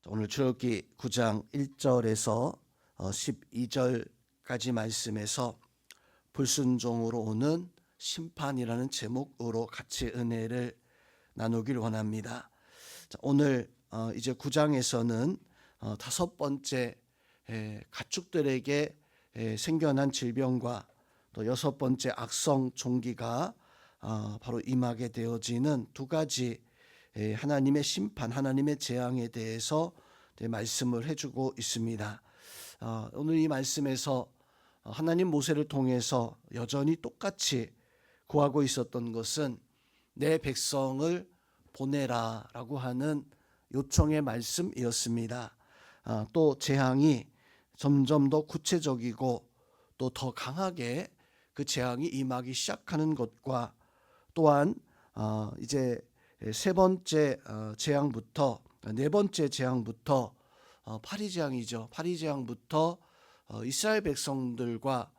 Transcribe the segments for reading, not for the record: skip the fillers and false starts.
오늘 출애굽기 9장 1절에서 12절까지 말씀에서 불순종으로 오는 심판이라는 제목으로 같이 은혜를 나누길 원합니다. 오늘 이제 9장에서는 다섯 번째 가축들에게 생겨난 질병과 또 여섯 번째 악성 종기가 바로 임하게 되어지는 두 가지 하나님의 심판, 하나님의 재앙에 대해서 말씀을 해주고 있습니다. 오늘 이 말씀에서 하나님 모세를 통해서 여전히 똑같이 구하고 있었던 것은 내 백성을 보내라 라고 하는 요청의 말씀이었습니다. 또 재앙이 점점 더 구체적이고 또 더 강하게 그 재앙이 임하기 시작하는 것과 또한 이제 세 번째 재앙부터 네 번째 재앙부터 파리 재앙이죠. 파리 재앙부터 이스라엘 백성들과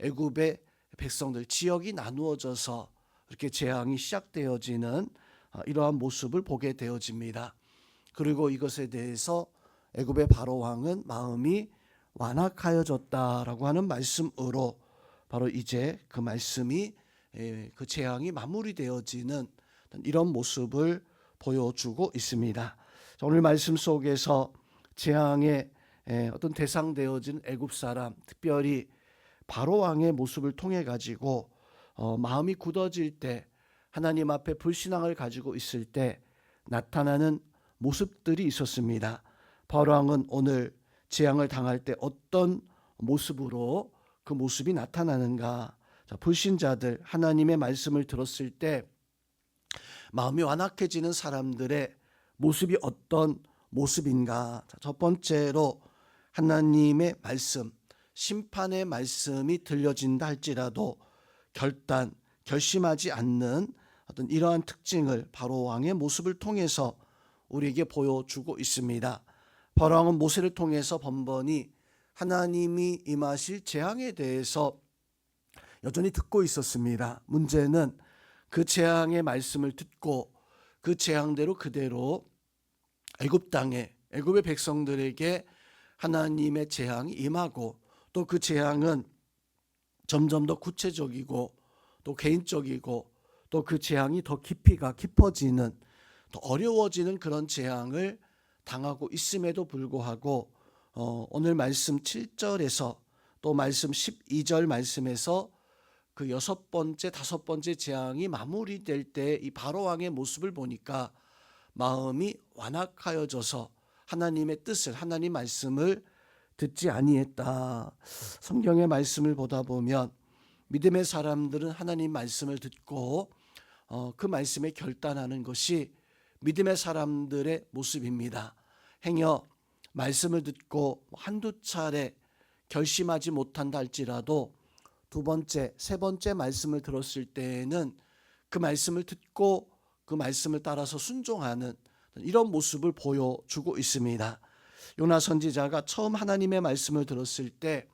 애굽의 백성들 지역이 나누어져서 이렇게 재앙이 시작되어지는 이러한 모습을 보게 되어집니다. 그리고 이것에 대해서 애굽의 바로 왕은 마음이 완악하여졌다라고 하는 말씀으로 바로 이제 그 말씀이 그 재앙이 마무리되어지는 이런 모습을 보여주고 있습니다. 오늘 말씀 속에서 재앙의 어떤 대상되어진 애굽 사람, 특별히 바로 왕의 모습을 통해 가지고 마음이 굳어질 때, 하나님 앞에 불신앙을 가지고 있을 때 나타나는 모습들이 있었습니다. 바로 왕은 오늘 재앙을 당할 때 어떤 모습으로 그 모습이 나타나는가? 불신자들, 하나님의 말씀을 들었을 때 마음이 완악해지는 사람들의 모습이 어떤 모습인가? 첫 번째로 하나님의 말씀, 심판의 말씀이 들려진다 할지라도 결심하지 않는 어떤 이러한 특징을 바로 왕의 모습을 통해서 우리에게 보여주고 있습니다. 바로 왕은 모세를 통해서 번번이 하나님이 임하실 재앙에 대해서 여전히 듣고 있었습니다. 문제는 그 재앙의 말씀을 듣고 그 재앙대로 그대로 애굽 땅에 애굽의 백성들에게 하나님의 재앙이 임하고 또 그 재앙은 점점 더 구체적이고 또 개인적이고 또 그 재앙이 더 깊이가 깊어지는 더 어려워지는 그런 재앙을 당하고 있음에도 불구하고 오늘 말씀 7절에서 또 말씀 12절 말씀에서 그 여섯 번째, 다섯 번째 재앙이 마무리될 때 이 바로 왕의 모습을 보니까 마음이 완악하여져서 하나님의 뜻을, 하나님 말씀을 듣지 아니했다. 성경의 말씀을 보다 보면 믿음의 사람들은 하나님 말씀을 듣고 그 말씀에 결단하는 것이 믿음의 사람들의 모습입니다. 행여 말씀을 듣고 한두 차례 결심하지 못한다 할지라도 두 번째, 세 번째 말씀을 들었을 때에는 그 말씀을 듣고 그 말씀을 따라서 순종하는 이런 모습을 보여주고 있습니다. 요나 선지자가 처음 하나님의 말씀을 들었을 때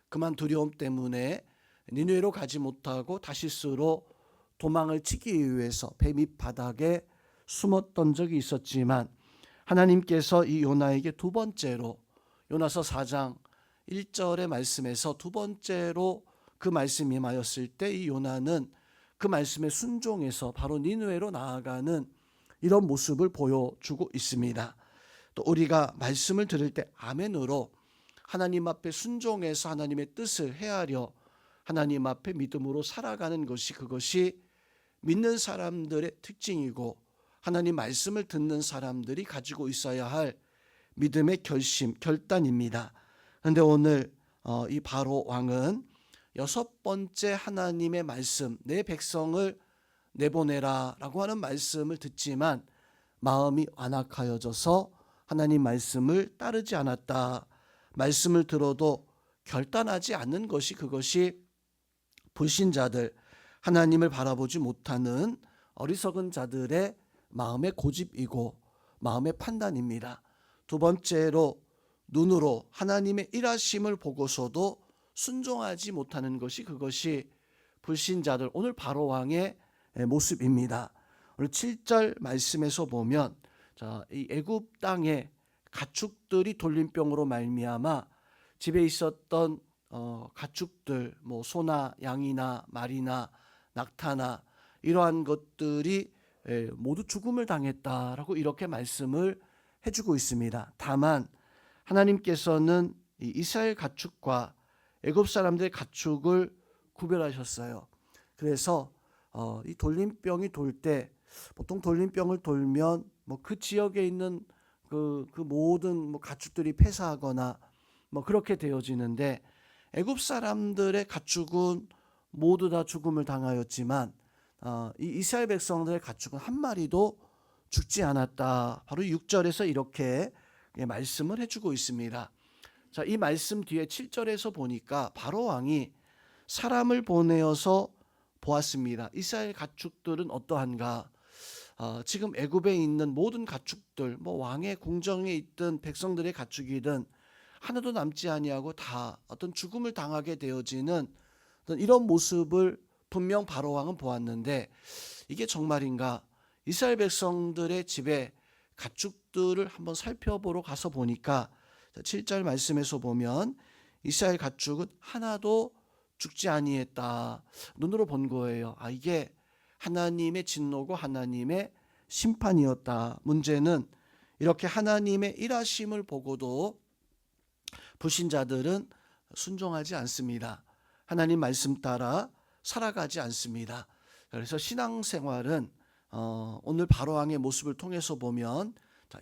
그만 두려움 때문에 니느웨로 가지 못하고 다시스로 도망을 치기 위해서 배 밑바닥에 숨었던 적이 있었지만 하나님께서 이 요나에게 두 번째로 요나서 4장 1절의 말씀에서 두 번째로 그 말씀이 임하였을 때 이 요나는 그 말씀에 순종해서 바로 니느웨로 나아가는 이런 모습을 보여주고 있습니다. 또 우리가 말씀을 들을 때 아멘으로 하나님 앞에 순종해서 하나님의 뜻을 헤아려 하나님 앞에 믿음으로 살아가는 것이 그것이 믿는 사람들의 특징이고 하나님 말씀을 듣는 사람들이 가지고 있어야 할 믿음의 결단입니다. 그런데 오늘 이 바로 왕은 여섯 번째 하나님의 말씀, 내 백성을 내보내라 라고 하는 말씀을 듣지만 마음이 완악하여져서 하나님 말씀을 따르지 않았다. 말씀을 들어도 결단하지 않는 것이 그것이 불신자들, 하나님을 바라보지 못하는 어리석은 자들의 마음의 고집이고 마음의 판단입니다. 두 번째로 눈으로 하나님의 일하심을 보고서도 순종하지 못하는 것이 그것이 불신자들, 오늘 바로 왕의 모습입니다. 오늘 7절 말씀에서 보면 이 애굽 땅에 가축들이 돌림병으로 말미암아 집에 있었던 가축들, 뭐 소나 양이나 말이나 낙타나 이러한 것들이 모두 죽음을 당했다라고 이렇게 말씀을 해주고 있습니다. 다만 하나님께서는 이 이스라엘 가축과 애굽 사람들의 가축을 구별하셨어요. 그래서 이 돌림병이 돌 때 보통 돌림병을 돌면 뭐 그 지역에 있는 그 모든 뭐 가축들이 폐사하거나 뭐 그렇게 되어지는데, 애굽 사람들의 가축은 모두 다 죽음을 당하였지만 이 이스라엘 백성들의 가축은 한 마리도 죽지 않았다. 바로 6절에서 이렇게 말씀을 해주고 있습니다. 자, 이 말씀 뒤에 7절에서 보니까 바로 왕이 사람을 보내어서 보았습니다. 이스라엘 가축들은 어떠한가? 지금 애굽에 있는 모든 가축들, 뭐 왕의 궁정에 있던 백성들의 가축이든 하나도 남지 아니하고 다 어떤 죽음을 당하게 되어지는 어떤 이런 모습을 분명 바로 왕은 보았는데, 이게 정말인가? 이스라엘 백성들의 집에 가축들을 한번 살펴보러 가서 보니까 7절 말씀에서 보면 이스라엘 가축은 하나도 죽지 아니했다. 눈으로 본 거예요. 이게 하나님의 진노고 하나님의 심판이었다. 문제는 이렇게 하나님의 일하심을 보고도 불신자들은 순종하지 않습니다. 하나님 말씀 따라 살아가지 않습니다. 그래서 신앙생활은 오늘 바로왕의 모습을 통해서 보면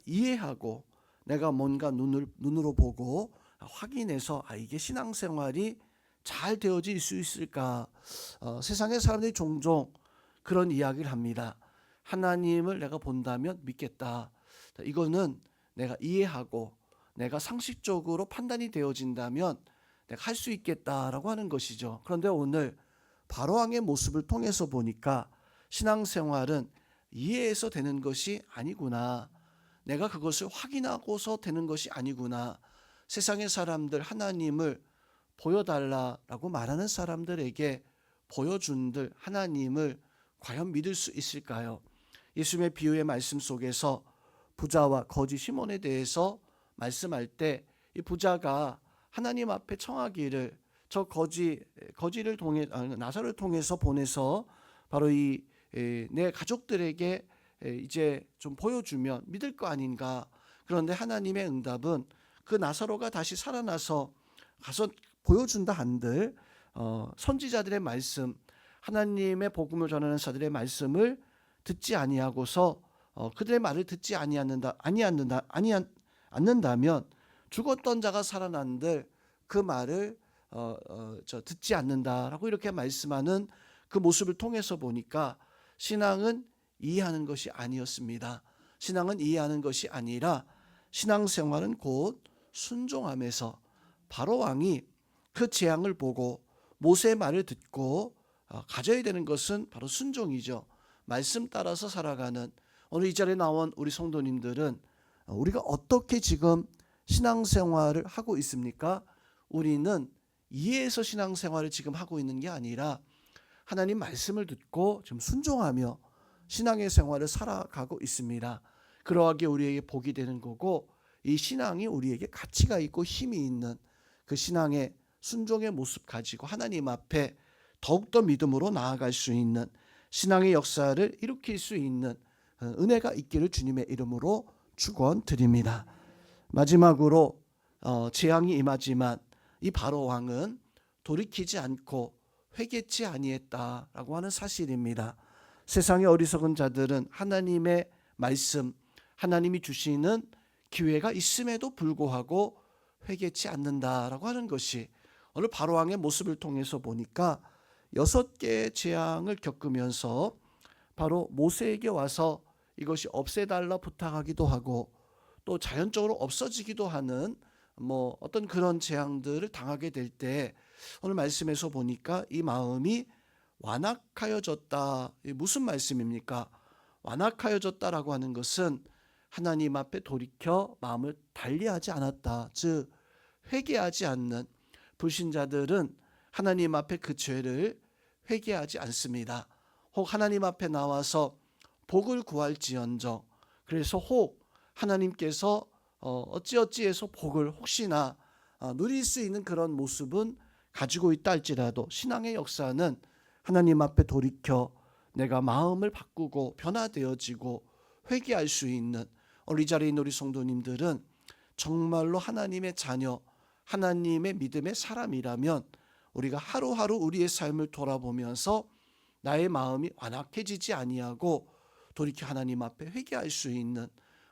이해하고 내가 뭔가 눈으로 보고 확인해서 이게 신앙생활이 잘 되어질 수 있을까? 세상의 사람들이 종종 그런 이야기를 합니다. 하나님을 내가 본다면 믿겠다. 이거는 내가 이해하고 내가 상식적으로 판단이 되어진다면 내가 할 수 있겠다라고 하는 것이죠. 그런데 오늘 바로왕의 모습을 통해서 보니까 신앙생활은 이해해서 되는 것이 아니구나. 내가 그것을 확인하고서 되는 것이 아니구나. 세상의 사람들 하나님을 보여달라라고 말하는 사람들에게 보여준들 하나님을 과연 믿을 수 있을까요? 예수님의 비유의 말씀 속에서 부자와 거지 시몬에 대해서 말씀할 때 이 부자가 하나님 앞에 청하기를 저 거지를 통해 나사로를 통해서 보내서 바로 이 내 가족들에게 이제 좀 보여주면 믿을 거 아닌가. 그런데 하나님의 응답은 그 나사로가 다시 살아나서 가서 보여준다 한들 선지자들의 말씀, 하나님의 복음을 전하는 자들의 말씀을 듣지 아니하고서 그들의 말을 듣지 않는다면 죽었던 자가 살아난들 그 말을 듣지 않는다라고 이렇게 말씀하는 그 모습을 통해서 보니까 신앙은 이해하는 것이 아니었습니다. 신앙은 이해하는 것이 아니라 신앙생활은 곧 순종함에서 바로 왕이 그 재앙을 보고 모세의 말을 듣고 가져야 되는 것은 바로 순종이죠. 말씀 따라서 살아가는 오늘 이 자리에 나온 우리 성도님들은 우리가 어떻게 지금 신앙생활을 하고 있습니까? 우리는 이해해서 신앙생활을 지금 하고 있는 게 아니라 하나님 말씀을 듣고 지금 순종하며 신앙의 생활을 살아가고 있습니다. 그러하기에 우리에게 복이 되는 거고, 이 신앙이 우리에게 가치가 있고 힘이 있는 그 신앙의 순종의 모습 가지고 하나님 앞에 더욱더 믿음으로 나아갈 수 있는 신앙의 역사를 일으킬 수 있는 은혜가 있기를 주님의 이름으로 축원드립니다. 마지막으로 재앙이 임하지만 이 바로 왕은 돌이키지 않고 회개치 아니했다라고 하는 사실입니다. 세상의 어리석은 자들은 하나님의 말씀, 하나님이 주시는 기회가 있음에도 불구하고 회개치 않는다라고 하는 것이 오늘 바로왕의 모습을 통해서 보니까 6개의 재앙을 겪으면서 바로 모세에게 와서 이것이 없애달라 부탁하기도 하고 또 자연적으로 없어지기도 하는 뭐 어떤 그런 재앙들을 당하게 될 때 오늘 말씀에서 보니까 이 마음이 완악하여졌다. 무슨 말씀입니까? 완악하여졌다라고 하는 것은 하나님 앞에 돌이켜 마음을 달리하지 않았다. 즉 회개하지 않는 불신자들은 하나님 앞에 그 죄를 회개하지 않습니다. 혹 하나님 앞에 나와서 복을 구할지언정, 그래서 혹 하나님께서 어찌어찌해서 복을 혹시나 누릴 수 있는 그런 모습은 가지고 있다 할지라도 신앙의 역사는 하나님 앞에 돌이켜 내가 마음을 바꾸고 변화되어지고 회개할 수 있는 우리 자리에 있는 우리 성도님들은 정말로 하나님의 자녀, 하나님의 믿음의 사람이라면 우리가 하루하루 우리의 삶을 돌아보면서 나의 마음이 완악해지지 아니하고 돌이켜 하나님 앞에 회개할 수 있는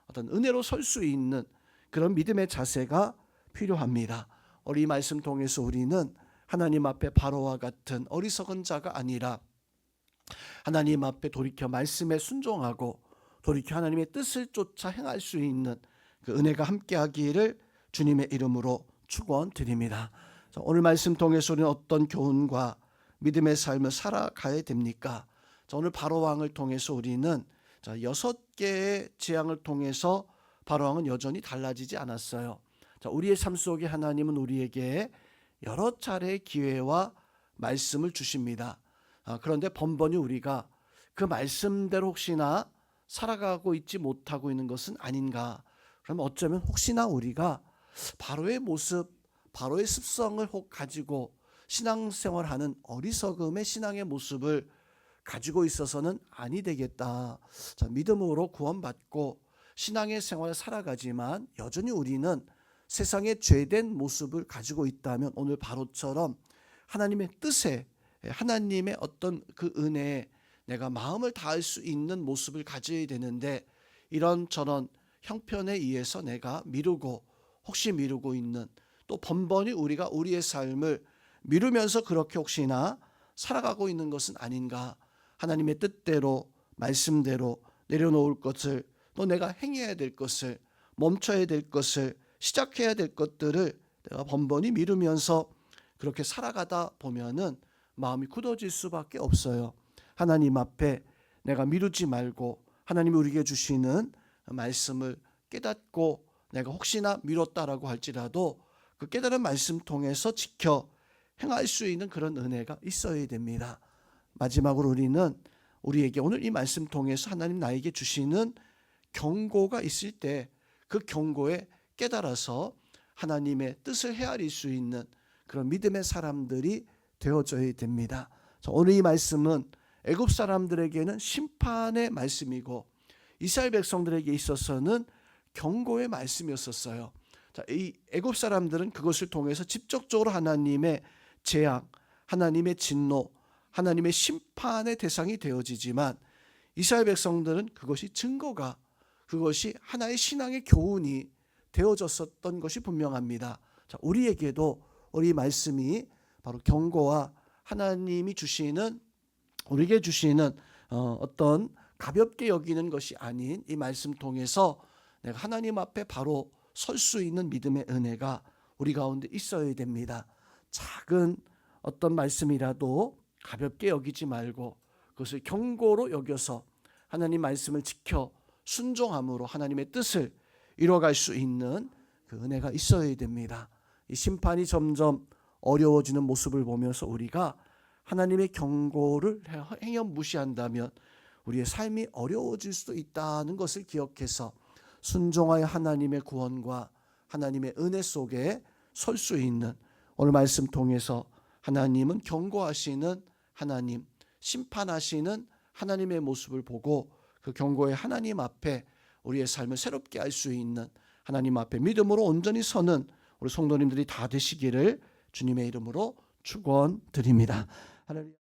어떤 은혜로 설 수 있는 그런 믿음의 자세가 필요합니다. 우리 이 말씀 통해서 우리는 하나님 앞에 바로와 같은 어리석은 자가 아니라 하나님 앞에 돌이켜 말씀에 순종하고 돌이켜 하나님의 뜻을 쫓아 행할 수 있는 그 은혜가 함께하기를 주님의 이름으로 축원드립니다. 오늘 말씀 통해서 우리는 어떤 교훈과 믿음의 삶을 살아가야 됩니까? 오늘 바로왕을 통해서 우리는 6개의 재앙을 통해서 바로왕은 여전히 달라지지 않았어요. 우리의 삶 속에 하나님은 우리에게 여러 차례의 기회와 말씀을 주십니다. 그런데 번번이 우리가 그 말씀대로 혹시나 살아가고 있지 못하고 있는 것은 아닌가? 그러면 어쩌면 혹시나 우리가 바로의 모습, 바로의 습성을 혹 가지고 신앙생활하는 어리석음의 신앙의 모습을 가지고 있어서는 아니 되겠다. 믿음으로 구원받고 신앙의 생활을 살아가지만 여전히 우리는 세상의 죄된 모습을 가지고 있다면 오늘 바로처럼 하나님의 뜻에 하나님의 어떤 그 은혜에 내가 마음을 다할 수 있는 모습을 가져야 되는데 이런저런 형편에 의해서 내가 미루고 혹시 미루고 있는 또 번번이 우리가 우리의 삶을 미루면서 그렇게 혹시나 살아가고 있는 것은 아닌가. 하나님의 뜻대로 말씀대로 내려놓을 것을 또 내가 행해야 될 것을 멈춰야 될 것을 시작해야 될 것들을 내가 번번이 미루면서 그렇게 살아가다 보면은 마음이 굳어질 수밖에 없어요. 하나님 앞에 내가 미루지 말고 하나님이 우리에게 주시는 말씀을 깨닫고 내가 혹시나 미뤘다라고 할지라도 그 깨달은 말씀 통해서 지켜 행할 수 있는 그런 은혜가 있어야 됩니다. 마지막으로 우리는 우리에게 오늘 이 말씀 통해서 하나님 나에게 주시는 경고가 있을 때 그 경고에 깨달아서 하나님의 뜻을 헤아릴 수 있는 그런 믿음의 사람들이 되어져야 됩니다. 오늘 이 말씀은 애굽 사람들에게는 심판의 말씀이고 이스라엘 백성들에게 있어서는 경고의 말씀이었었어요. 이 애굽 사람들은 그것을 통해서 직접적으로 하나님의 재앙, 하나님의 진노, 하나님의 심판의 대상이 되어지지만 이스라엘 백성들은 그것이 증거가 그것이 하나의 신앙의 교훈이 되어졌었던 것이 분명합니다. 우리에게도 우리 말씀이 바로 경고와 하나님이 주시는 우리에게 주시는 어떤 가볍게 여기는 것이 아닌 이 말씀 통해서 내가 하나님 앞에 바로 설 수 있는 믿음의 은혜가 우리 가운데 있어야 됩니다. 작은 어떤 말씀이라도 가볍게 여기지 말고 그것을 경고로 여겨서 하나님 말씀을 지켜 순종함으로 하나님의 뜻을 이뤄갈 수 있는 그 은혜가 있어야 됩니다. 이 심판이 점점 어려워지는 모습을 보면서 우리가 하나님의 경고를 행여 무시한다면 우리의 삶이 어려워질 수도 있다는 것을 기억해서 순종하여 하나님의 구원과 하나님의 은혜 속에 설 수 있는 오늘 말씀 통해서 하나님은 경고하시는 하나님, 심판하시는 하나님의 모습을 보고 그 경고의 하나님 앞에 우리의 삶을 새롭게 할 수 있는 하나님 앞에 믿음으로 온전히 서는 우리 성도님들이 다 되시기를 주님의 이름으로 축원드립니다. 할렐루야.